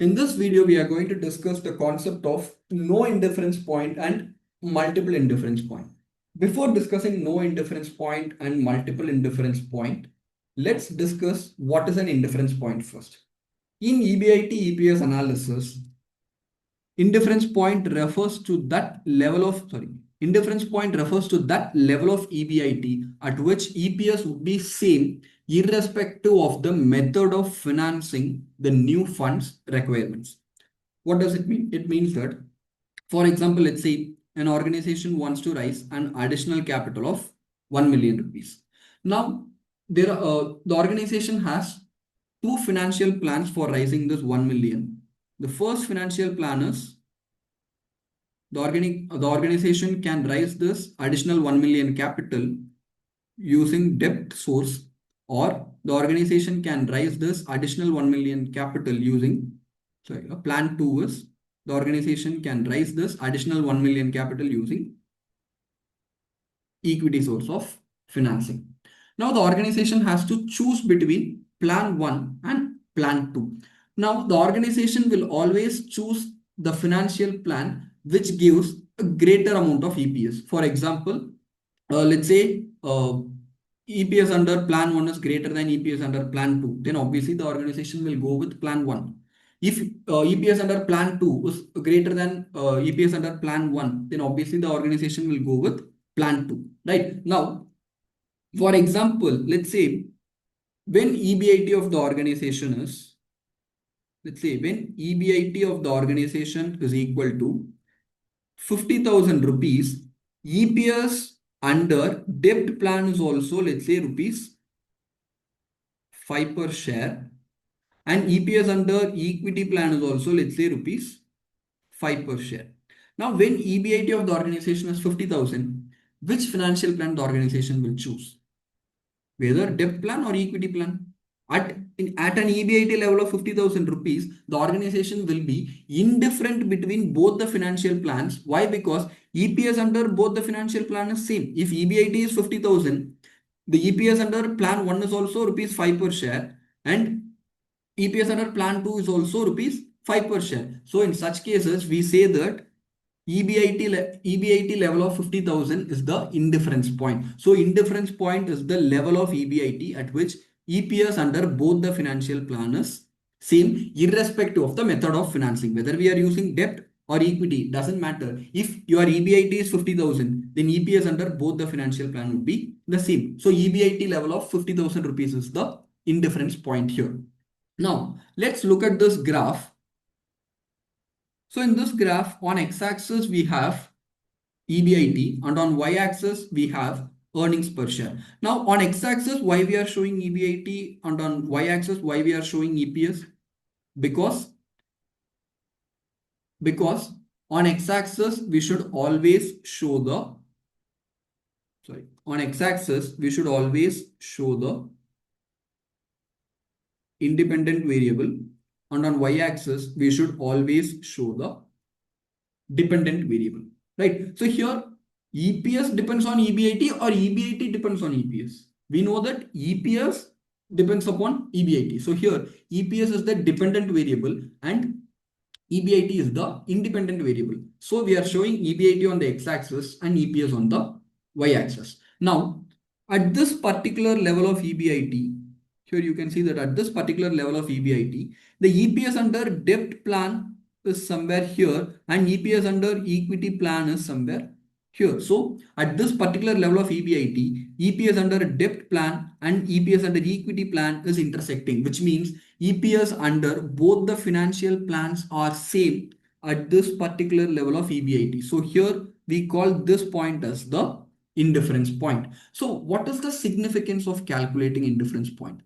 In this video, we are going to discuss the concept of no indifference point and multiple indifference point. Before discussing no indifference point and multiple indifference point, let's discuss what is an indifference point first. In EBIT EPS analysis, indifference point refers to that level of EBIT at which EPS would be same irrespective of the method of financing the new funds requirements. What does it mean? It means that, for example, let's say an organization wants to raise an additional capital of 1 million rupees. Now, the organization has two financial plans for raising this 1 million. The first financial plan is the organization can raise this additional 1 million capital using debt source, or the organization can raise this additional 1 million capital using, plan 2 is the organization can raise this additional 1 million capital using equity source of financing. Now the organization has to choose between plan 1 and plan 2. Now the organization will always choose the financial plan which gives a greater amount of EPS. For example, let's say EPS under plan 1 is greater than EPS under plan 2, then obviously the organization will go with plan 1. If EPS under plan 2 is greater than EPS under plan 1, then obviously the organization will go with plan 2. Right? Now, for example, let's say when EBIT of the organization is, when EBIT of the organization is equal to 50,000 rupees, EPS under debt plan is also, let's say, rupees 5 per share, and EPS under equity plan is also, let's say, rupees 5 per share. Now, when EBIT of the organization is 50,000, which financial plan the organization will choose? Whether debt plan or equity plan? At an EBIT level of 50,000 rupees, the organization will be indifferent between both the financial plans. Why? Because EPS under both the financial plan is same. If EBIT is 50,000, the EPS under plan 1 is also rupees 5 per share, and EPS under plan 2 is also rupees 5 per share. So in such cases, we say that EBIT level of 50,000 is the indifference point. So indifference point is the level of EBIT at which EPS under both the financial plan is same irrespective of the method of financing. Whether we are using debt or equity, doesn't matter. If your EBIT is 50,000, then EPS under both the financial plan would be the same. So EBIT level of 50,000 rupees is the indifference point here. Now, let's look at this graph. So in this graph, on x-axis, we have EBIT, and on y-axis, we have earnings per share. Now, on x-axis, why we are showing EBIT, and on y-axis, why we are showing EPS? Because on x-axis, we should always show the, on x-axis, we should always show the independent variable, and on y-axis, we should always show the dependent variable, right? So here, EPS depends on EBIT or EBIT depends on EPS. We know that EPS depends upon EBIT. So here, EPS is the dependent variable and EBIT is the independent variable. So we are showing EBIT on the x-axis and EPS on the y-axis. Now, at this particular level of EBIT, here you can see that at this particular level of EBIT, the EPS under debt plan is somewhere here and EPS under equity plan is somewhere here. So at this particular level of EBIT, EPS under debt plan and EPS under equity plan is intersecting, which means EPS under both the financial plans are same at this particular level of EBIT. So here we call this point as the indifference point. So what is the significance of calculating indifference point?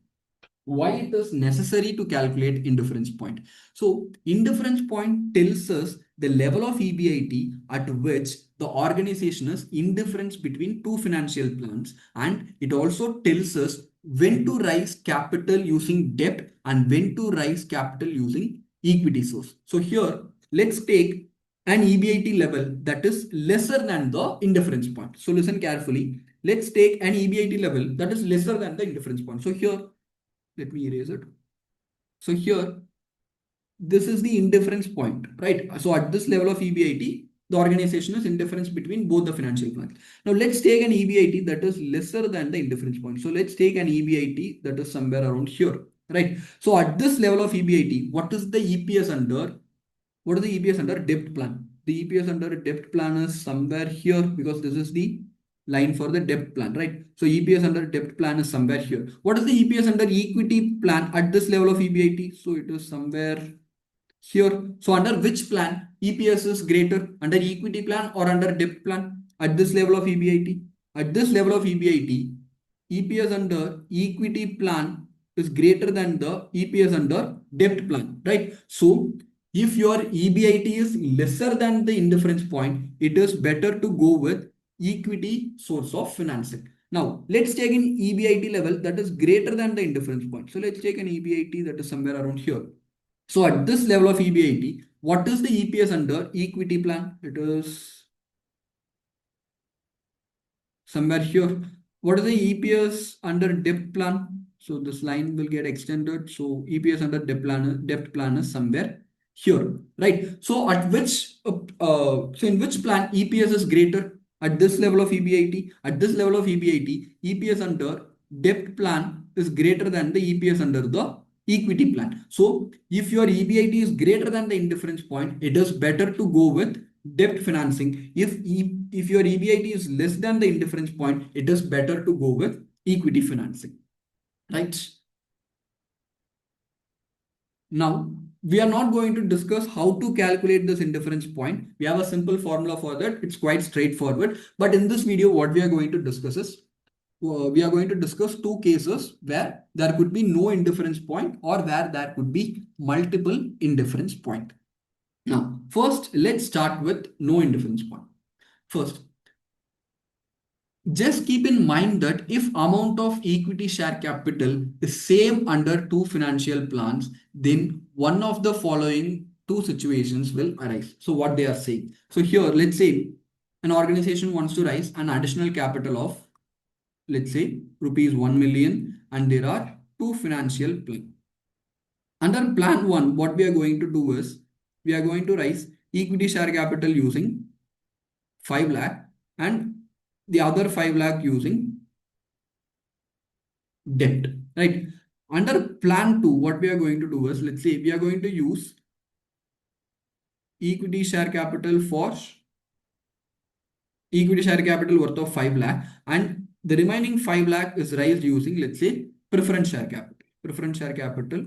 Why it is necessary to calculate indifference point? So indifference point tells us the level of EBIT at which the organization is indifferent between two financial plans, and it also tells us when to raise capital using debt and when to raise capital using equity source. So here, let's take an EBIT level that is lesser than the indifference point. So listen carefully. Let's take an EBIT level that is lesser than the indifference point. So here, let me erase it. So here, this is the indifference point, right? So at this level of EBIT, the organization is indifference between both the financial plans. Now let's take an EBIT that is lesser than the indifference point. So let's take an EBIT that is somewhere around here, right? So at this level of EBIT, what is the EPS under? What is the EPS under debt plan? The EPS under debt plan is somewhere here because this is the line for the debt plan, right? So EPS under debt plan is somewhere here. What is the EPS under equity plan at this level of EBIT? So it is somewhere here. So under which plan EPS is greater, under equity plan or under debt plan at this level of EBIT? At this level of EBIT, EPS under equity plan is greater than the EPS under debt plan, right? So if your EBIT is lesser than the indifference point, it is better to go with equity source of financing. Now, let's take an EBIT level that is greater than the indifference point. So let's take an EBIT that is somewhere around here. So at this level of EBIT, what is the EPS under equity plan? It is somewhere here. What is the EPS under debt plan? So this line will get extended. So EPS under debt plan is somewhere here, right? So at which, so in which plan EPS is greater? At this level of EBIT, at this level of EBIT, EPS under debt plan is greater than the EPS under the equity plan. So if your EBIT is greater than the indifference point, it is better to go with debt financing. If your EBIT is less than the indifference point, it is better to go with equity financing, right? Now, we are not going to discuss how to calculate this indifference point. We have a simple formula for that. It's quite straightforward. But in this video, what we are going to discuss is we are going to discuss two cases where there could be no indifference point or where there could be multiple indifference point. Now, first, let's start with no indifference point. First, just keep in mind that if amount of equity share capital is same under two financial plans, then one of the following two situations will arise. So what they are saying. So here, let's say an organization wants to raise an additional capital of, let's say, rupees 1 million, and there are two financial plans. Under plan 1, what we are going to do is we are going to raise equity share capital using 5 lakh and the other 5 lakh using debt, right? Under plan 2, what we are going to do is, let's say we are going to use equity share capital worth of 5 lakh, and the remaining 5 lakh is raised using, let's say, preference share capital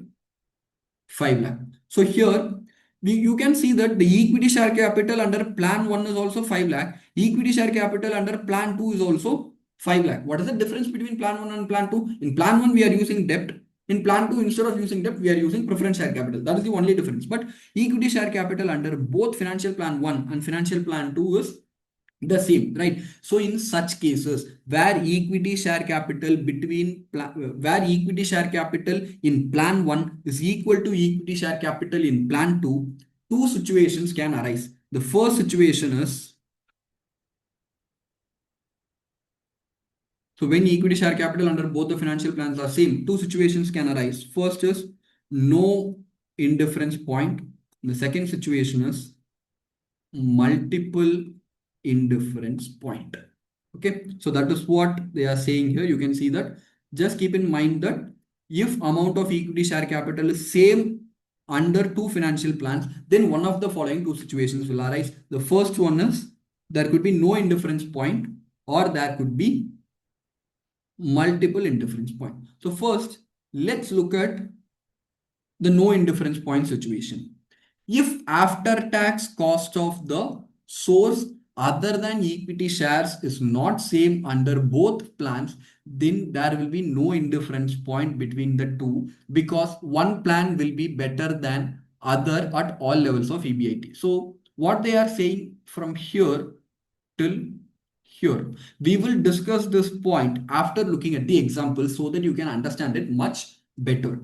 5 lakh. So here you can see that the equity share capital under plan 1 is also 5 lakh. Equity share capital under plan 2 is also 5 lakh. What is the difference between plan 1 and plan 2? In plan 1, we are using debt. In plan 2, instead of using debt, we are using preference share capital. That is the only difference. But equity share capital under both financial plan 1 and financial plan 2 is the same, right? So in such cases where equity share capital in plan 1 is equal to equity share capital in plan 2, two situations can arise. The first situation is, so when equity share capital under both the financial plans are same, two situations can arise. First is no indifference point. The second situation is multiple indifference point. Okay, so that is what they are saying here. You can see that. Just keep in mind that if amount of equity share capital is same under two financial plans, then one of the following two situations will arise. The first one is there could be no indifference point or there could be multiple indifference point. So first, let's look at the no indifference point situation. If after tax cost of the source other than equity shares is not same under both plans, then there will be no indifference point between the two because one plan will be better than other at all levels of EBIT. So what they are saying from here till here, we will discuss this point after looking at the example so that you can understand it much better.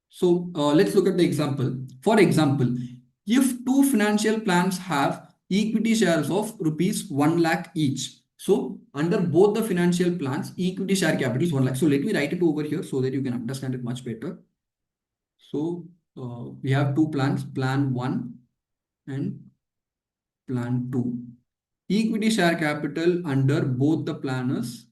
So let's look at the example. For example, if two financial plans have equity shares of rupees 1 lakh each. So under both the financial plans, equity share capital is 1 lakh. So let me write it over here so that you can understand it much better. So we have two plans, plan 1 and plan 2. Equity share capital under both the planners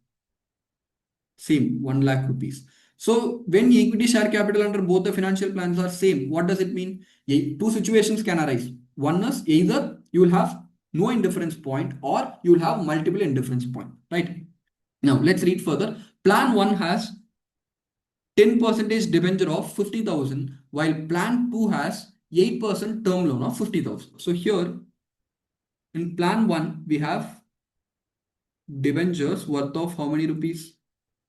same 1 lakh rupees. So when equity share capital under both the financial plans are same, what does it mean? Two situations can arise. One is either you will have no indifference point or you will have multiple indifference point, right? Now let's read further. Plan 1 has 10% debenture of 50,000 while plan 2 has 8% term loan of 50,000. So here in plan 1 we have debentures worth of how many rupees?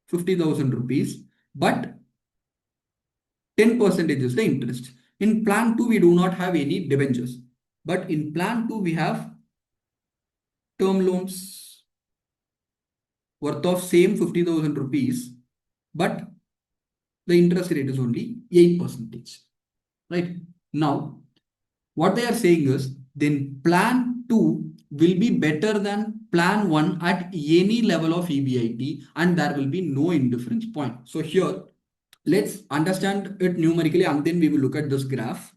50,000 rupees, but 10% is the interest. In plan 2, we do not have any debentures. But in plan 2, we have term loans worth of same 50,000 rupees, but the interest rate is only 8%. Right? Now, what they are saying is, then plan 2 will be better than plan 1 at any level of EBIT and there will be no indifference point. So here, let's understand it numerically and then we will look at this graph.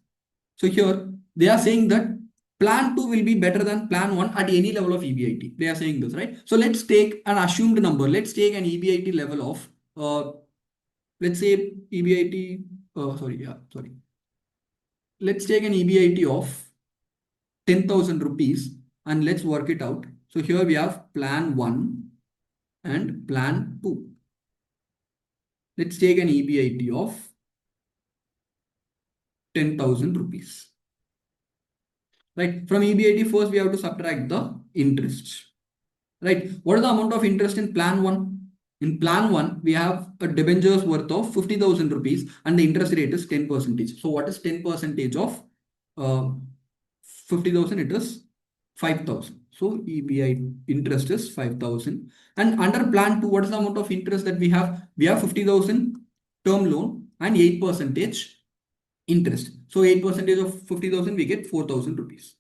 So here they are saying that plan 2 will be better than plan 1 at any level of EBIT. They are saying this, right? So let's take an assumed number. Let's take an EBIT level of, let's say EBIT, sorry. Let's take an EBIT of 10,000 rupees and let's work it out. So here we have plan 1 and plan 2. Let's take an EBIT of 10,000 rupees. Right? From EBIT first we have to subtract the interest. Right? What is the amount of interest in plan 1? In plan 1, we have a debentures worth of 50,000 rupees and the interest rate is 10%. So what is 10% of 50,000? It is 5,000. So EBI interest is 5,000. And under plan 2, what is the amount of interest that we have? We have 50,000 term loan and 8% interest. So 8% of 50,000, we get 4,000 rupees.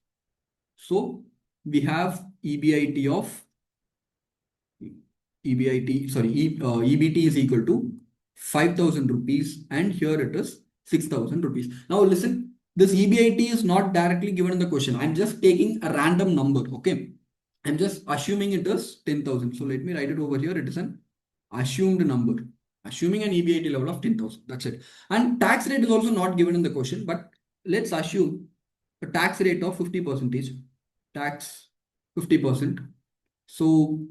So we have EBIT of EBT is equal to 5,000 rupees and here it is 6,000 rupees. Now listen, this EBIT is not directly given in the question. I'm just taking a random number, okay? I'm just assuming it is 10,000. So let me write it over here. It is an assumed number. Assuming an EBIT level of 10,000. That's it. And tax rate is also not given in the question, but let's assume a tax rate of 50%. Tax 50%. So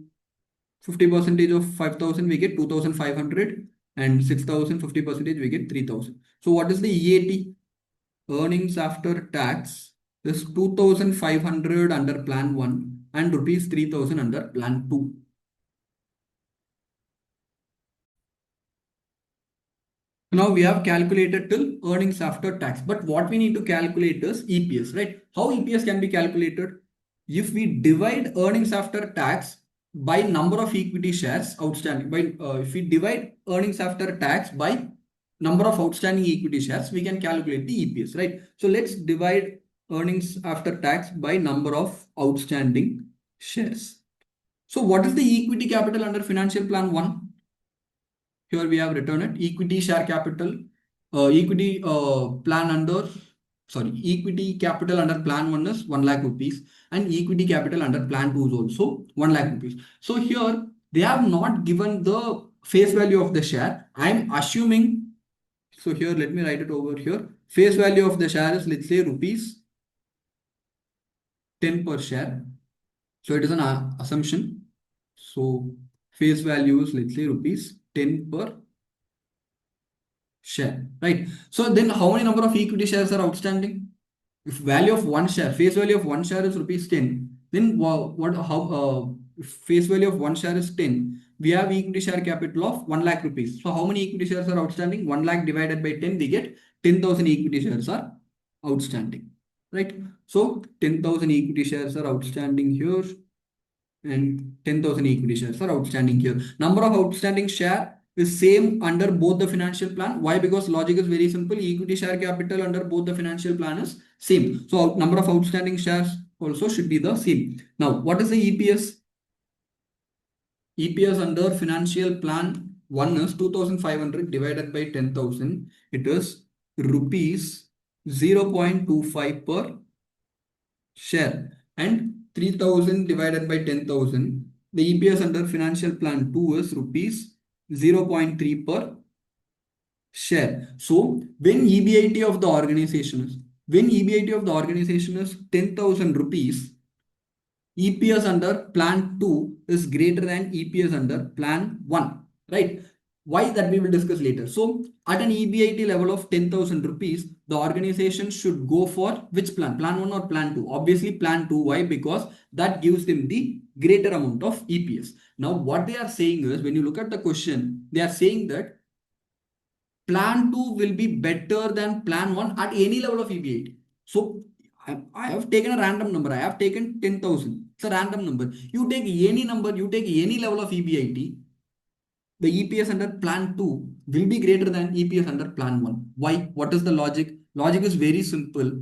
50% of 5,000 we get 2,500 and 6,000 50% we get 3,000. So what is the EAT? Earnings after tax is 2,500 under plan 1 and rupees 3,000 under plan 2. Now we have calculated till earnings after tax, but what we need to calculate is EPS, right? How EPS can be calculated? If we divide earnings after tax by number of equity shares outstanding, if we divide earnings after tax by number of outstanding equity shares, we can calculate the EPS, right? So let's divide earnings after tax by number of outstanding shares. So what is the equity capital under financial plan 1? Here we have written it, equity share capital, equity equity capital under plan 1 is 1 lakh rupees and equity capital under plan 2 is also 1 lakh rupees. So here they have not given the face value of the share. I am assuming, so here let me write it over here. Face value of the share is, let's say, rupees 10 per share. So it is an assumption. So face value is, let's say, rupees 10 per share, right? So then how many number of equity shares are outstanding? If value of one share, face value of one share is rupees 10, then if face value of one share is 10, we have equity share capital of 1 lakh rupees. So how many equity shares are outstanding? 1 lakh divided by 10, we get 10,000 equity shares are outstanding, right? So 10,000 equity shares are outstanding here and 10,000 equity shares are outstanding here. Number of outstanding share is same under both the financial plan. Why? Because logic is very simple. Equity share capital under both the financial plan is same. So number of outstanding shares also should be the same. Now, what is the EPS? EPS under financial plan 1 is 2,500 divided by 10,000. It is rupees 0.25 per share, and 3000 divided by 10,000. The EPS under financial plan 2 is rupees 0.3 per share. So when EBIT of the organization is, 10,000 rupees, EPS under plan 2 is greater than EPS under plan 1, right? Why, that we will discuss later. So at an EBIT level of 10,000 rupees, the organization should go for which plan? Plan 1 or plan 2? Obviously plan 2. Why? Because that gives them the greater amount of EPS. Now what they are saying is, when you look at the question, they are saying that plan 2 will be better than plan 1 at any level of EBIT. So I have taken a random number. I have taken 10,000. It's a random number. You take any number, you take any level of EBIT, the EPS under plan 2 will be greater than EPS under plan 1. Why? What is the logic? Logic is very simple.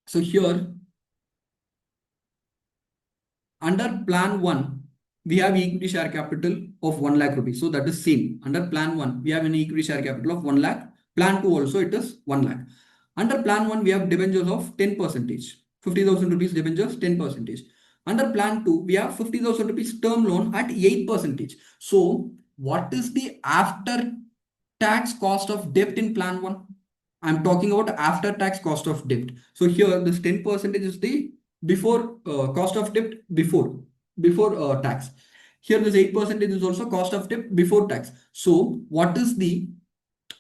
So here, under plan 1, we have equity share capital of 1 lakh rupees. So that is same. Under plan 1, we have an equity share capital of 1 lakh. Plan 2 also it is 1 lakh. Under plan 1, we have debentures of 10%. 50,000 rupees debentures, 10%. Under plan 2, we have 50,000 rupees term loan at 8%. So what is the after tax cost of debt in plan 1? I'm talking about after tax cost of debt. So here this 10% is the before cost of debt before tax. Here this 8% is also cost of debt before tax. So what is the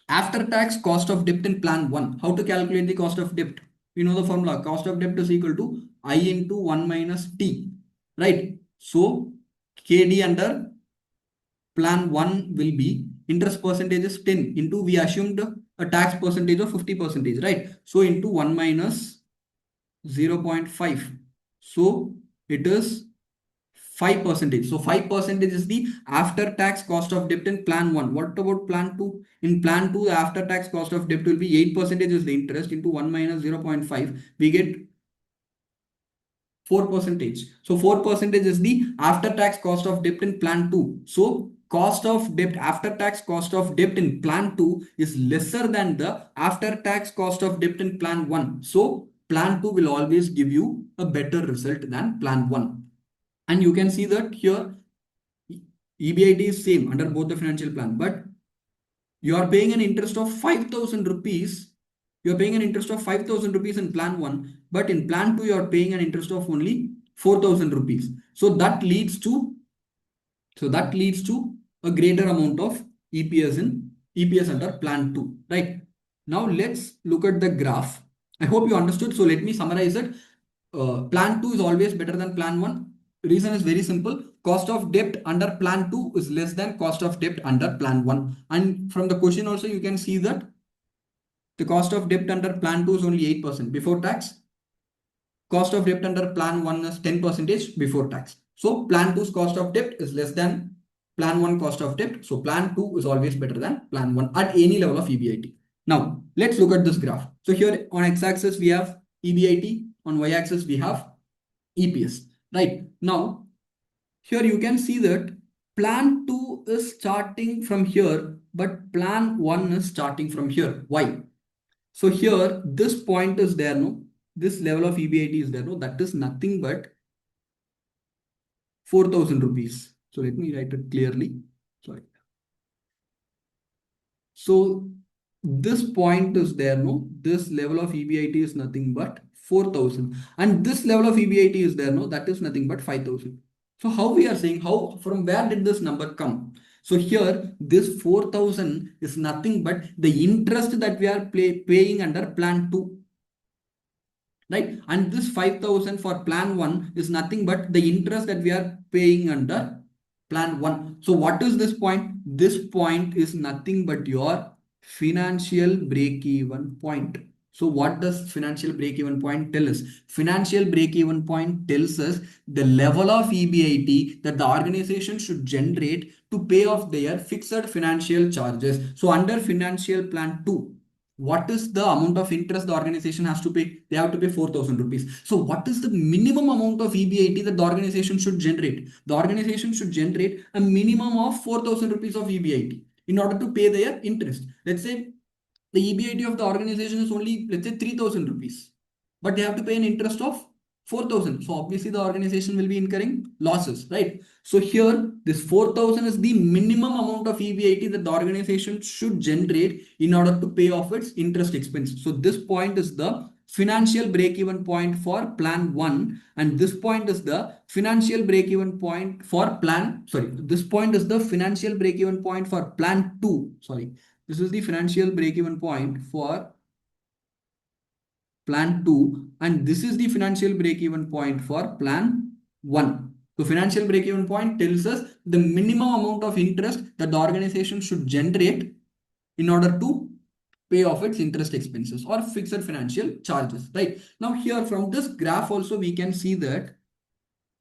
after tax cost of debt in plan 1? How to calculate the cost of debt? We know the formula. Cost of debt is equal to I into 1 minus T, right? So KD under plan 1 will be interest percentage is 10 into, we assumed a tax percentage of 50%, right? So into 1 minus 0.5. So it is 5%. So 5% is the after tax cost of debt in plan 1. What about plan 2? In plan 2, the after tax cost of debt will be 8% is the interest into 1 minus 0.5. We get 4%. So 4% is the after tax cost of debt in plan 2. So cost of debt, after tax cost of debt in plan 2 is lesser than the after tax cost of debt in plan 1. So plan 2 will always give you a better result than plan 1. And you can see that here EBIT is same under both the financial plan, but you are paying an interest of 5,000 rupees. You are paying an interest of 5,000 rupees in plan 1, but in plan 2 you are paying an interest of only 4,000 rupees. So that leads to a greater amount of EPS under plan 2, right? Now let's look at the graph. I hope you understood. So let me summarize it. Plan 2 is always better than plan 1. Reason is very simple. Cost of debt under plan 2 is less than cost of debt under plan 1. And from the question also you can see that the cost of debt under plan 2 is only 8% before tax. Cost of debt under plan 1 is 10% before tax. So plan 2's cost of debt is less than plan 1 cost of debt. So plan 2 is always better than plan 1 at any level of EBIT. Now let's look at this graph. So here on x-axis we have EBIT, on y-axis we have EPS. Right. Now, here you can see that plan 2 is starting from here, but plan 1 is starting from here. Why? So here, this point is there, no? This level of EBIT is there, no? That is nothing but 4,000 rupees. So let me write it clearly. Sorry. So this point is there, no? This level of EBIT is nothing but 4,000, and this level of EBIT is there, no? That is nothing but 5,000. So how we are saying, how, from where did this number come? So here this 4,000 is nothing but the interest that we are paying under plan 2, right? And this 5,000 for plan 1 is nothing but the interest that we are paying under plan 1. So what is this point? This point is nothing but your financial break-even point. So what does financial break-even point tell us? Financial break-even point tells us the level of EBIT that the organization should generate to pay off their fixed financial charges. So under financial plan 2, what is the amount of interest the organization has to pay? They have to pay 4,000 rupees. So what is the minimum amount of EBIT that the organization should generate? The organization should generate a minimum of 4,000 rupees of EBIT in order to pay their interest. Let's say the EBIT of the organization is only, let's say, 3,000 rupees, but they have to pay an interest of 4,000. So obviously the organization will be incurring losses, right? So here, this 4,000 is the minimum amount of EBIT that the organization should generate in order to pay off its interest expense. So this point is the financial break-even point for plan 1, and this point is the financial break-even point for this point is the financial break-even point for plan 2. This is the financial break-even point for plan 2, and this is the financial break-even point for plan 1. So financial break-even point tells us the minimum amount of interest that the organization should generate in order to pay off its interest expenses or fixed financial charges, right? Now here from this graph also we can see that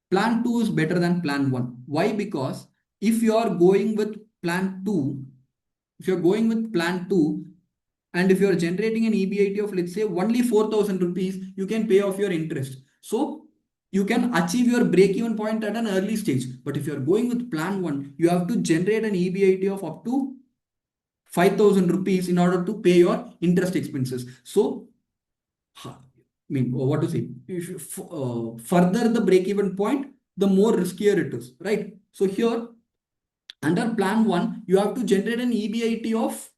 plan 2 is better than plan 1. Why? Because if you are going with plan 2, if you're going with plan 2 and if you're generating an EBIT of, let's say, only 4,000 rupees, you can pay off your interest. So you can achieve your break-even point at an early stage. But if you're going with plan 1, you have to generate an EBIT of up to 5,000 rupees in order to pay your interest expenses. So, I mean, what to say? If you further the break-even point, the more riskier it is, right? So here, under plan 1, you have to generate an EBIT of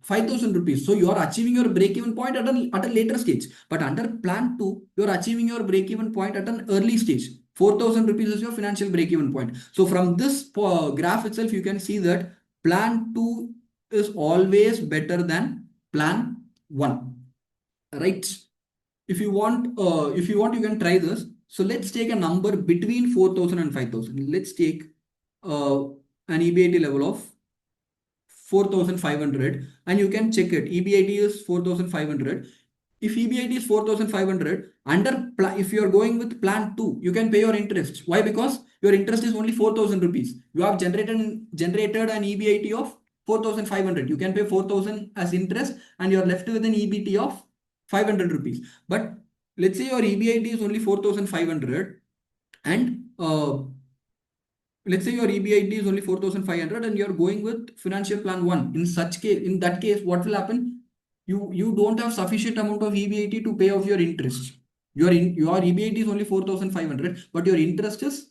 5,000 rupees. So you are achieving your break-even point at a later stage. But under plan 2, you are achieving your break-even point at an early stage. 4,000 rupees is your financial break-even point. So from this graph itself, you can see that plan 2 is always better than plan 1, right? If you want, you can try this. So let's take a number between 4,000 and 5,000. Let's take an EBIT level of 4,500, and you can check it. EBIT is 4,500. If EBIT is 4,500, if you are going with plan 2, you can pay your interest. Why? Because your interest is only 4,000 rupees. You have generated an EBIT of 4,500. You can pay 4,000 as interest and you are left with an EBIT of 500 rupees. But let's say your EBIT is only 4,500 and let's say your EBIT is only 4,500 and you're going with financial plan 1. In that case, what will happen? You don't have sufficient amount of EBIT to pay off your interest. Your EBIT is only 4,500, but your interest is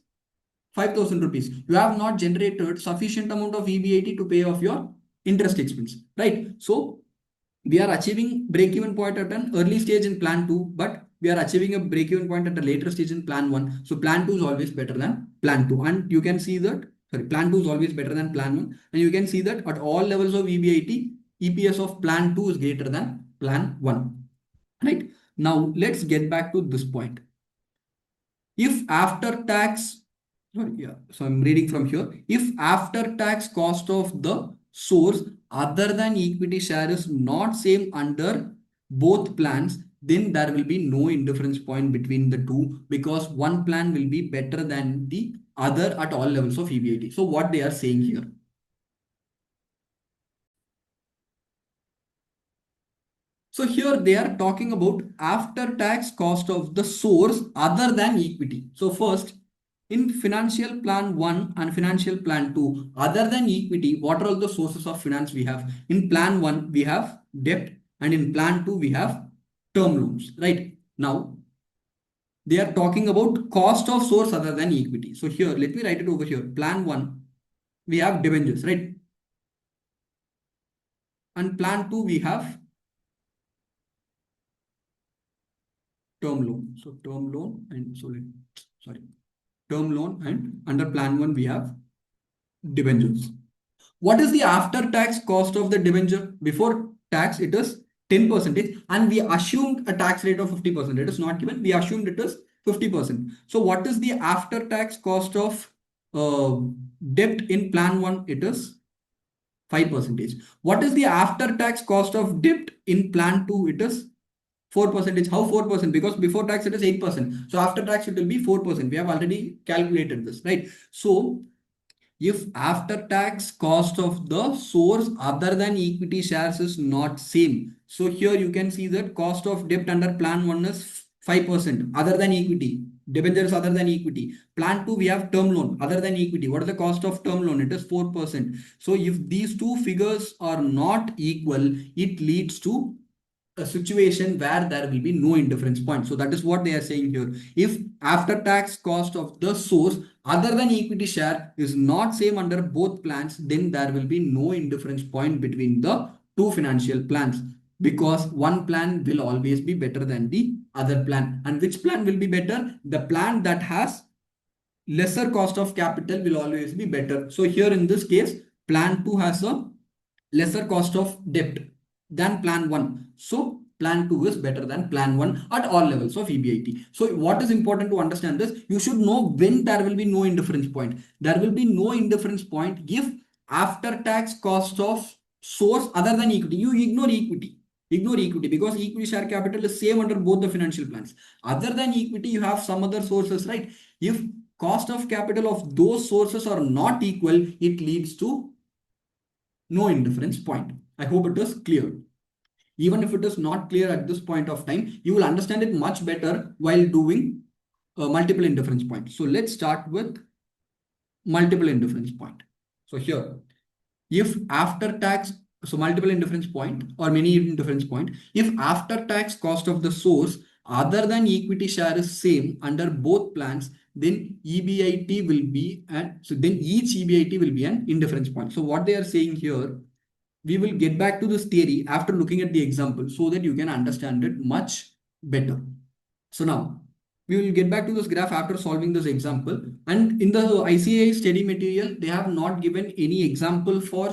5,000 rupees. You have not generated sufficient amount of EBIT to pay off your interest expense, right? So we are achieving break-even point at an early stage in plan 2, but we are achieving a break-even point at a later stage in plan 1. So plan 2 is always better than plan 2. And you can see that, plan 2 is always better than plan 1. And you can see that at all levels of EBIT, EPS of plan 2 is greater than plan 1. Right? Now, let's get back to this point. If after tax, so I'm reading from here. If after tax cost of the source other than equity share is not same under both plans, then there will be no indifference point between the two because one plan will be better than the other at all levels of EBIT. So what they are saying here. So here they are talking about after tax cost of the source other than equity. So first, in financial plan 1 and financial plan 2, other than equity, what are all the sources of finance we have? In plan 1, we have debt, and in plan 2, we have term loans, right? Now, they are talking about cost of source other than equity. So here, let me write it over here. Plan 1, we have debentures, right? And plan 2, we have term loan. So term loan and term loan, and under plan 1 we have debentures. What is the after tax cost of the debenture? Before tax it is 10% and we assumed a tax rate of 50%. It is not given. We assumed it is 50%. So what is the after tax cost of debt in plan 1? It is 5%. What is the after tax cost of debt in plan 2? It is 4%. How 4%? Because before tax it is 8%. So after tax it will be 4%. We have already calculated this, right? So if after tax cost of the source other than equity shares is not same. So here you can see that cost of debt under plan 1 is 5% other than equity. Debentures other than equity. Plan 2, we have term loan other than equity. What is the cost of term loan? It is 4%. So if these two figures are not equal, it leads to a situation where there will be no indifference point. So that is what they are saying here. If after tax cost of the source other than equity share is not same under both plans, then there will be no indifference point between the two financial plans, because one plan will always be better than the other plan. And which plan will be better? The plan that has lesser cost of capital will always be better. So here in this case, plan 2 has a lesser cost of debt than plan 1. So plan 2 is better than plan 1 at all levels of EBIT. So what is important to understand this, you should know when there will be no indifference point. There will be no indifference point if after tax cost of source other than equity. You ignore equity. Ignore equity because equity share capital is same under both the financial plans. Other than equity, you have some other sources, right? If cost of capital of those sources are not equal, it leads to no indifference point. I hope it is clear. Even if it is not clear at this point of time, you will understand it much better while doing multiple indifference points. So let's start with multiple indifference point. So here, if after tax, so multiple indifference point or many indifference point, if after tax cost of the source other than equity share is same under both plans, then EBIT will be, and so then each EBIT will be an indifference point. So what they are saying here, we will get back to this theory after looking at the example so that you can understand it much better. So now we will get back to this graph after solving this example. And in the ICAI study material, they have not given any example for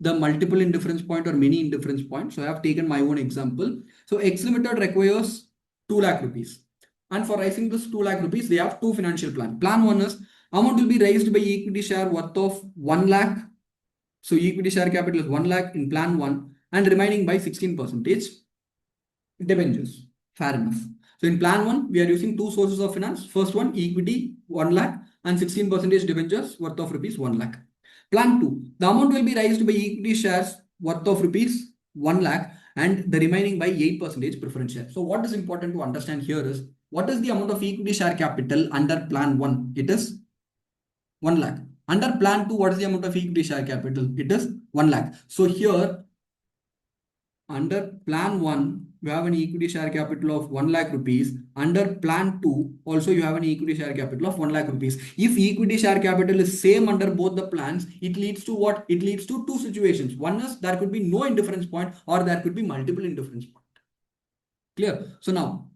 the multiple indifference point or many indifference point. So I have taken my own example. So X Limited requires 2 lakh rupees. And for raising this 2 lakh rupees, they have two financial plan. Plan 1 is amount will be raised by equity share worth of 1 lakh. So equity share capital is 1 lakh in plan 1 and remaining by 16% debentures. Fair enough. So in plan 1, we are using two sources of finance. First one, equity 1 lakh and 16% debentures worth of rupees 1 lakh. Plan 2, the amount will be raised by equity shares worth of rupees 1 lakh and the remaining by 8% preference share. So what is important to understand here is, what is the amount of equity share capital under plan 1? It is 1 lakh. Under plan 2, what is the amount of equity share capital? It is 1 lakh. So here, under plan 1, you have an equity share capital of 1 lakh rupees. Under plan 2, also you have an equity share capital of 1 lakh rupees. If equity share capital is same under both the plans, it leads to what? It leads to two situations. One is there could be no indifference point or there could be multiple indifference point. Clear? So now,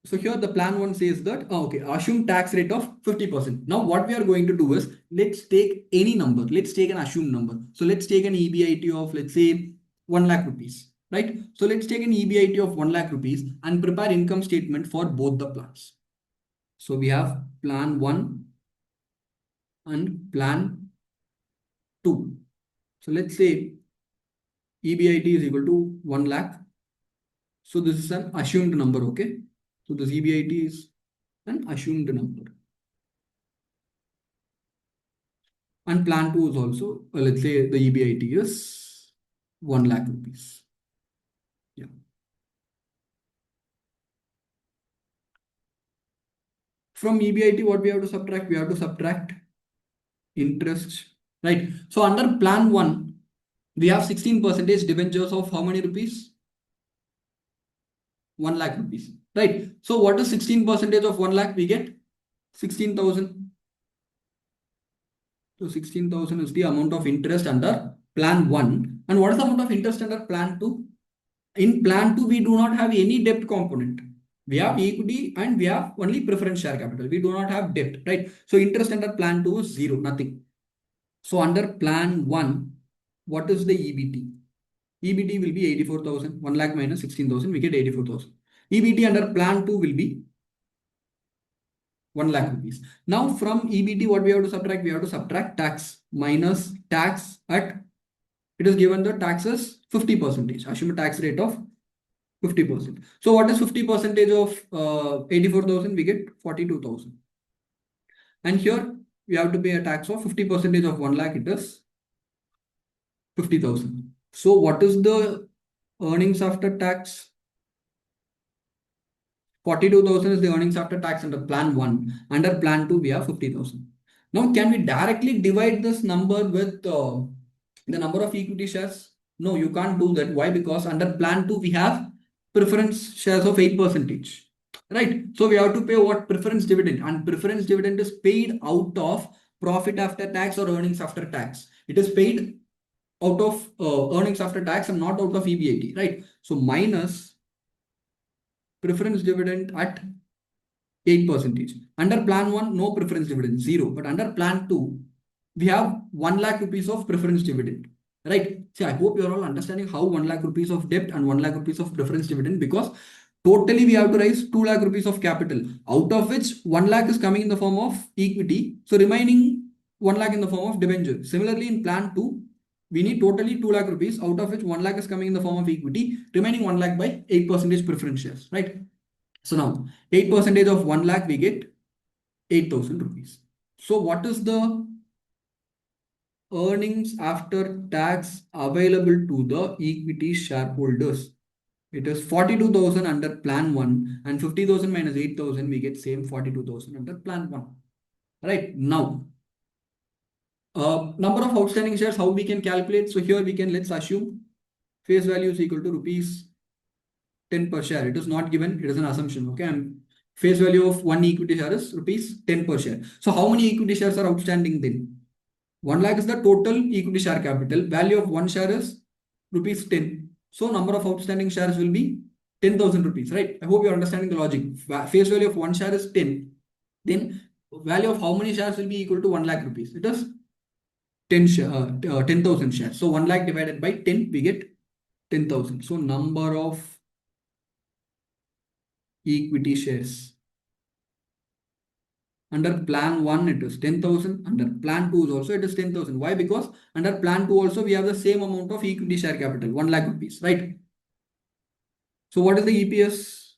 so here the plan 1 says that, okay, assume tax rate of 50%. Now what we are going to do is, let's take any number. Let's take an assumed number. So let's take an EBIT of, let's say, 1 lakh rupees, right? So let's take an EBIT of 1 lakh rupees and prepare income statement for both the plans. So we have plan 1 and plan 2. So let's say EBIT is equal to 1 lakh. So this is an assumed number, okay? So this EBIT is an assumed number. And plan 2 is also, let's say the EBIT is 1 lakh rupees. Yeah. From EBIT, what we have to subtract? We have to subtract interest, right? So under plan 1, we have 16% debentures of how many rupees? 1 lakh rupees, right? So what is 16% of 1 lakh? We get 16,000. So 16,000 is the amount of interest under plan 1. And what is the amount of interest under plan 2? In plan 2, we do not have any debt component. We have equity and we have only preference share capital. We do not have debt, right? So interest under plan 2 is 0, nothing. So under plan 1, what is the EBT? EBT will be 84,000. 1 lakh minus 16,000, we get 84,000. EBT under plan 2 will be 1 lakh rupees. Now from EBT, what we have to subtract? We have to subtract tax minus tax at, it is given the taxes 50%. Assume a tax rate of 50%. So what is 50% of 84,000? We get 42,000. And here we have to pay a tax of 50% of 1 lakh. It is 50,000. So what is the earnings after tax? 42,000 is the earnings after tax under plan 1. Under plan 2, we have 50,000. Now, can we directly divide this number with the number of equity shares? No, you can't do that. Why? Because under plan 2, we have preference shares of 8%. Right? So, we have to pay what? Preference dividend. And preference dividend is paid out of profit after tax or earnings after tax. It is paid out of earnings after tax and not out of EBIT. Right? So, minus preference dividend at 8%. Under plan 1, no preference dividend, 0. But under plan 2, we have 1 lakh rupees of preference dividend. Right? See, I hope you're all understanding how 1 lakh rupees of debt and 1 lakh rupees of preference dividend, because totally we have to raise 2 lakh rupees of capital, out of which 1 lakh is coming in the form of equity. So remaining 1 lakh in the form of debenture. Similarly, in plan 2, we need totally 2 lakh rupees, out of which 1 lakh is coming in the form of equity, remaining 1 lakh by 8% preference shares. Right? So now 8% of 1 lakh, we get 8,000 rupees. So what is the earnings after tax available to the equity shareholders? It is 42,000 under plan 1 and 50,000 minus 8,000, we get same 42,000 under plan 1. Right? Now, number of outstanding shares, how we can calculate? So here we can, let's assume face value is equal to rupees 10 per share. It is not given, it is an assumption. Okay, and face value of one equity share is rupees 10 per share. So how many equity shares are outstanding then? 1 lakh is the total equity share capital. Value of one share is rupees 10. So number of outstanding shares will be 10,000 rupees, right? I hope you're understanding the logic. Face value of one share is 10. Then value of how many shares will be equal to 1 lakh rupees? It is 10,000 shares. So 1 lakh divided by 10, we get 10,000. So number of equity shares. Under plan 1, it is 10,000. Under plan 2 is also it is 10,000. Why? Because under plan 2 also we have the same amount of equity share capital, 1 lakh rupees, right? So what is the EPS?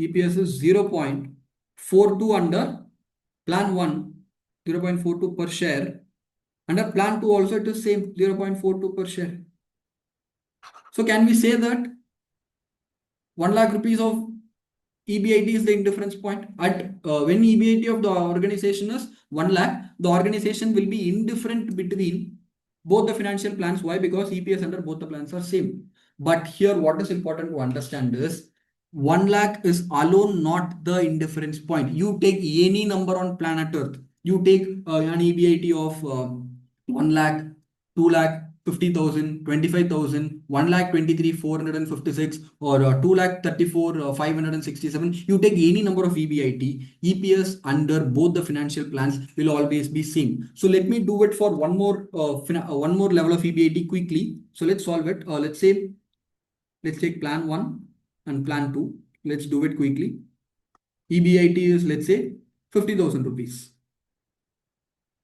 EPS is 0.42 under plan 1, 0.42 per share. Under plan 2 also it is same, 0.42 per share. So can we say that 1 lakh rupees of EBIT is the indifference point? At when EBIT of the organization is 1 lakh, the organization will be indifferent between both the financial plans. Why? Because EPS under both the plans are same. But here what is important to understand is 1 lakh is alone not the indifference point. You take any number on planet Earth. You take an EBIT of 1 lakh, 2 lakh, 50,000, 25,000, 1 lakh 23,456, or 2 lakh 34, 567. You take any number of EBIT, EPS under both the financial plans will always be same. So let me do it for one more level of EBIT quickly. So let's solve it. Let's take plan 1 and plan 2. Let's do it quickly. EBIT is, let's say, 50,000 rupees.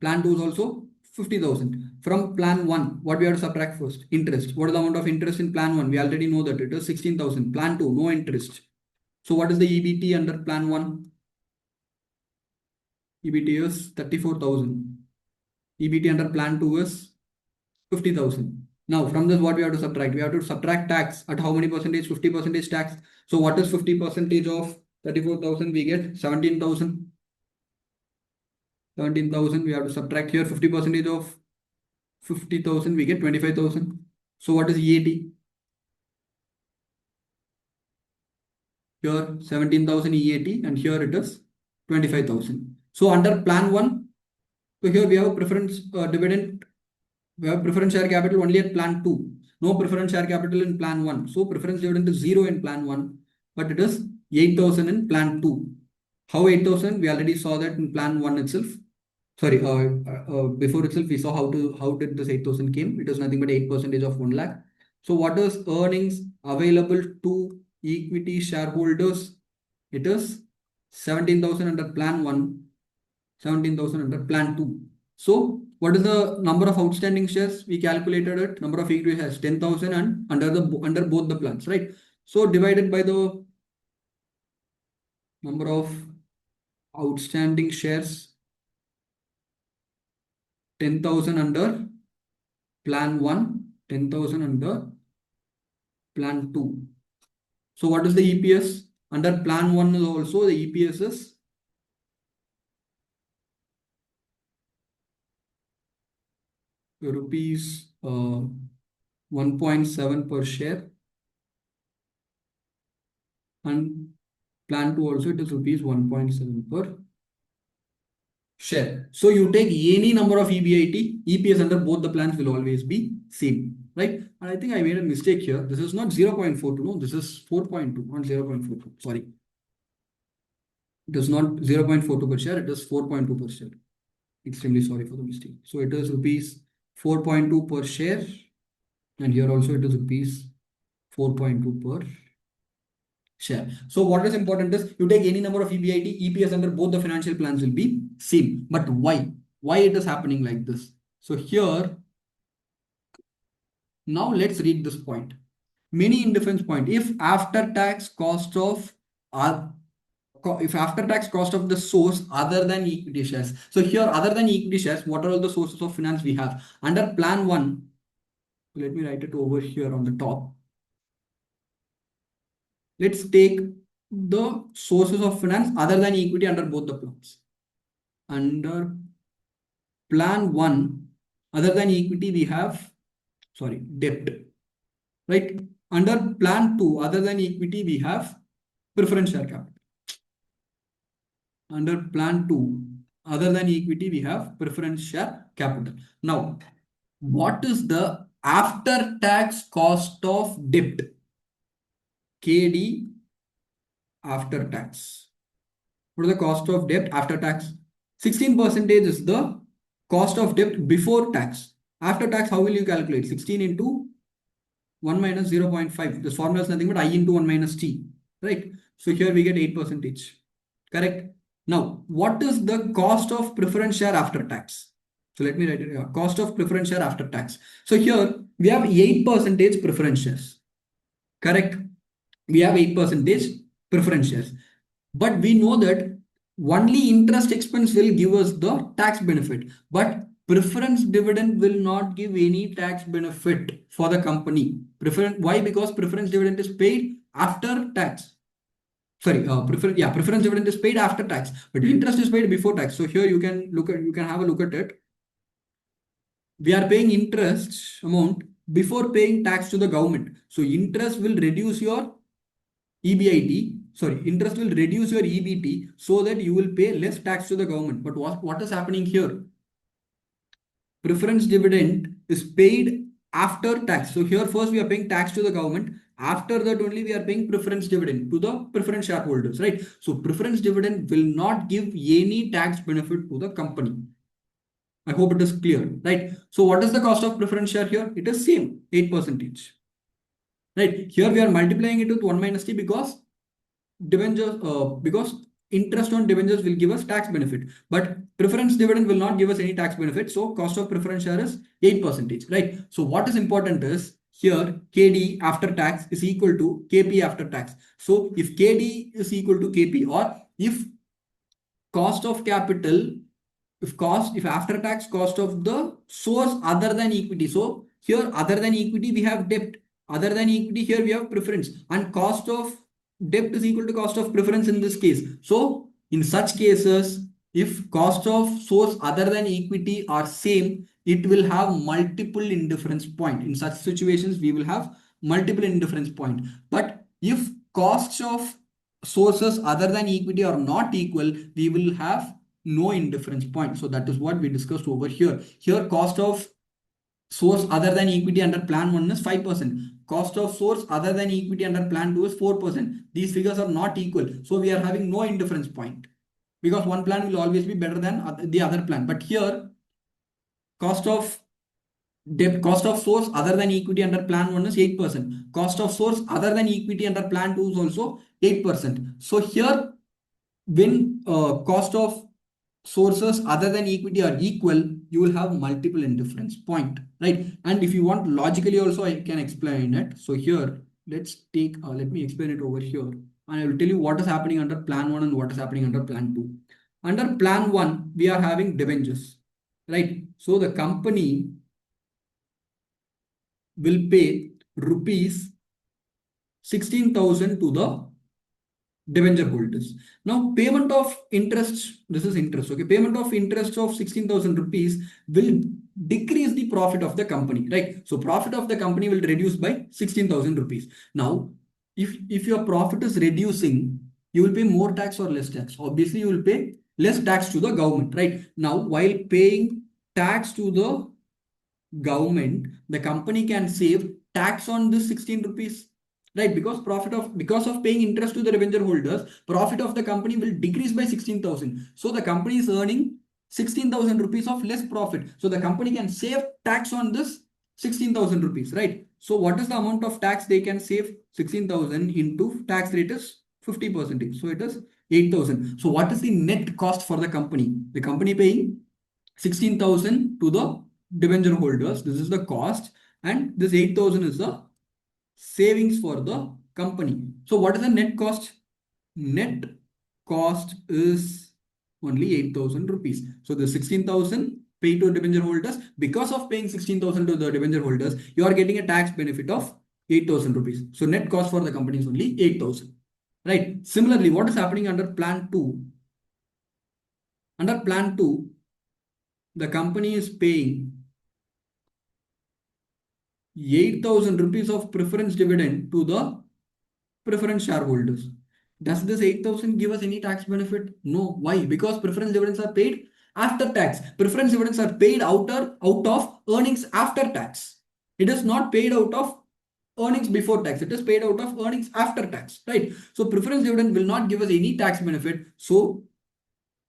Plan 2 is also 50,000. From plan 1, what we have to subtract first? Interest. What is the amount of interest in plan 1? We already know that it is 16,000. Plan 2, no interest. So what is the EBT under plan 1? EBT is 34,000. EBT under plan 2 is 50,000. Now from this, what we have to subtract? We have to subtract tax. At how many percentage? 50% tax. So what is 50% of 34,000? We get 17,000. 17,000. We have to subtract here 50% of 50,000. We get 25,000. So what is EAT? Here 17,000 EAT, and here it is 25,000. So under plan 1, so here we have a preference dividend. We have preference share capital only at plan 2. No preference share capital in plan 1. So preference dividend is 0 in plan 1, but it is 8,000 in plan 2. How 8,000? We already saw that in plan 1 itself. Sorry, before itself we saw how did this 8,000 came. It is nothing but 8% of 1 lakh. So what is earnings available to equity shareholders? It is 17,000 under plan 1, 17,000 under plan 2. So what is the number of outstanding shares? We calculated it. Number of equity shares 10,000 and under both the plans, right? So divided by the number of outstanding shares, 10,000 under plan 1, 10,000 under plan 2. So what is the EPS? Under plan 1 also the EPS is rupees 1.7 per share, and plan 2 also it is rupees 1.7 per share. So you take any number of EBIT, EPS under both the plans will always be same, right? And I think I made a mistake here. This is not 0.42, no, this is 4.2, not 0.42. Sorry. It is not 0.42 per share, it is 4.2 per share. Extremely sorry for the mistake. So it is rupees 4.2 per share, and here also it is rupees 4.2 per share. So what is important is you take any number of EBIT, EPS under both the financial plans will be same. But why? Why it is happening like this? So here, now let's read this point. Many indifference point. If after tax cost of the source other than equity shares. So here other than equity shares, what are all the sources of finance we have? Under plan 1, let me write it over here on the top. Let's take the sources of finance other than equity under both the plans. Under plan 1, other than equity, we have, debt, right? Under plan 2, other than equity, we have preference share capital. Under plan 2, other than equity, we have preference share capital. Now, what is the after tax cost of debt? KD after tax. What is the cost of debt after tax? 16% is the cost of debt before tax. After tax, how will you calculate? 16 into 1 minus 0.5. This formula is nothing but I into 1 minus T, right? So here we get 8%. Correct? Now, what is the cost of preference share after tax? So let me write it here. Cost of preference share after tax. So here we have 8% preference shares. Correct? We have 8% preference shares. But we know that only interest expense will give us the tax benefit. But preference dividend will not give any tax benefit for the company. Why? Because preference dividend is paid after tax. Sorry, preference dividend is paid after tax, but interest is paid before tax. So here you can have a look at it. We are paying interest amount before paying tax to the government. So interest will reduce your EBIT. Sorry, interest will reduce your EBT so that you will pay less tax to the government. But what is happening here? Preference dividend is paid after tax. So here first we are paying tax to the government. After that only we are paying preference dividend to the preference shareholders, right? So preference dividend will not give any tax benefit to the company. I hope it is clear, right? So what is the cost of preference share here? It is same, 8%. Right? Here we are multiplying it with 1 minus T because debentures, because interest on debentures will give us tax benefit, but preference dividend will not give us any tax benefit. So cost of preference share is 8%, right? So what is important is here KD after tax is equal to KP after tax. So if KD is equal to KP, or if cost of capital, if after tax cost of the source other than equity. So here other than equity we have debt, other than equity here we have preference, and cost of debt is equal to cost of preference in this case. So in such cases, if cost of source other than equity are same, it will have multiple indifference point. In such situations we will have multiple indifference point. But if costs of sources other than equity are not equal, we will have no indifference point. So that is what we discussed over here. Here cost of source other than equity under plan 1 is 5%. Cost of source other than equity under plan 2 is 4%. These figures are not equal. So we are having no indifference point because one plan will always be better than the other plan. But here cost of cost of source other than equity under plan 1 is 8%. Cost of source other than equity under plan 2 is also 8%. So here when cost of sources other than equity are equal, you will have multiple indifference point, right? And if you want logically also, I can explain it. So here, let's take, let me explain it over here. And I will tell you what is happening under plan 1 and what is happening under plan 2. Under plan 1, we are having debentures, right? So the company will pay rupees 16,000 to the debenture holders. Now, payment of interest, this is interest, okay? Payment of interest of 16,000 rupees will decrease the profit of the company, right? So profit of the company will reduce by 16,000 rupees. Now, if your profit is reducing, you will pay more tax or less tax. Obviously, you will pay less tax to the government, right? Now, while paying tax to the government, the company can save tax on this 16 rupees, right? Because of paying interest to the debenture holders, profit of the company will decrease by 16,000. So the company is earning 16,000 rupees of less profit. So the company can save tax on this 16,000 rupees, right? So what is the amount of tax they can save? 16,000 into tax rate is 50%. So it is 8,000. So what is the net cost for the company? The company paying 16,000 to the debenture holders. This is the cost, and this 8,000 is the savings for the company. So what is the net cost? Net cost is only 8,000 rupees. So the 16,000 paid to debenture holders. Because of paying 16,000 to the debenture holders, you are getting a tax benefit of 8,000 rupees. So net cost for the company is only 8,000. Right. Similarly, what is happening under plan 2? Under plan 2, the company is paying 8,000 rupees of preference dividend to the preference shareholders. Does this 8,000 give us any tax benefit? No. Why? Because preference dividends are paid after tax. Preference dividends are paid out of earnings after tax. It is not paid out of earnings before tax. It is paid out of earnings after tax, right? So preference dividend will not give us any tax benefit. So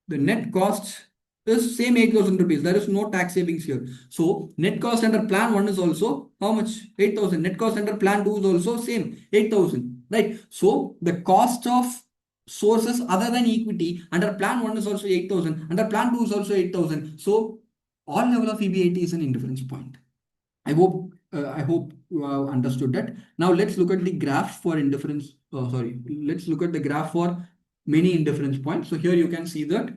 the net cost is same 8,000 rupees. There is no tax savings here. So net cost under plan 1 is also how much? 8,000. Net cost under plan 2 is also same 8,000, right? So the cost of sources other than equity under plan 1 is also 8,000. Under plan 2 is also 8,000. So all level of EBIT is an indifference point. I hope you have understood that. Now let's look at the graph for indifference. Let's look at the graph for many indifference points. So here you can see that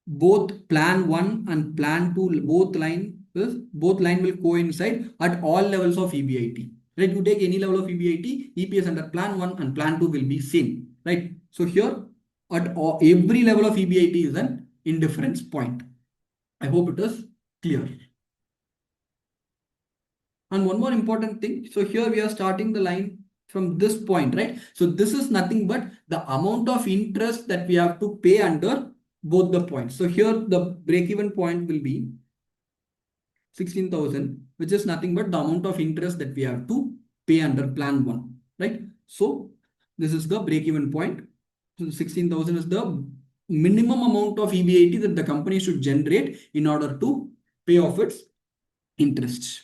both plan 1 and plan 2, both line will coincide at all levels of EBIT. Right? You take any level of EBIT, EPS under plan 1 and plan 2 will be same. Right? So here at every level of EBIT is an indifference point. I hope it is clear. And one more important thing. So here we are starting the line from this point, right? So this is nothing but the amount of interest that we have to pay under both the points. So here the break-even point will be 16,000, which is nothing but the amount of interest that we have to pay under plan 1, right? So this is the break-even point. So 16,000 is the minimum amount of EBIT that the company should generate in order to pay off its interest.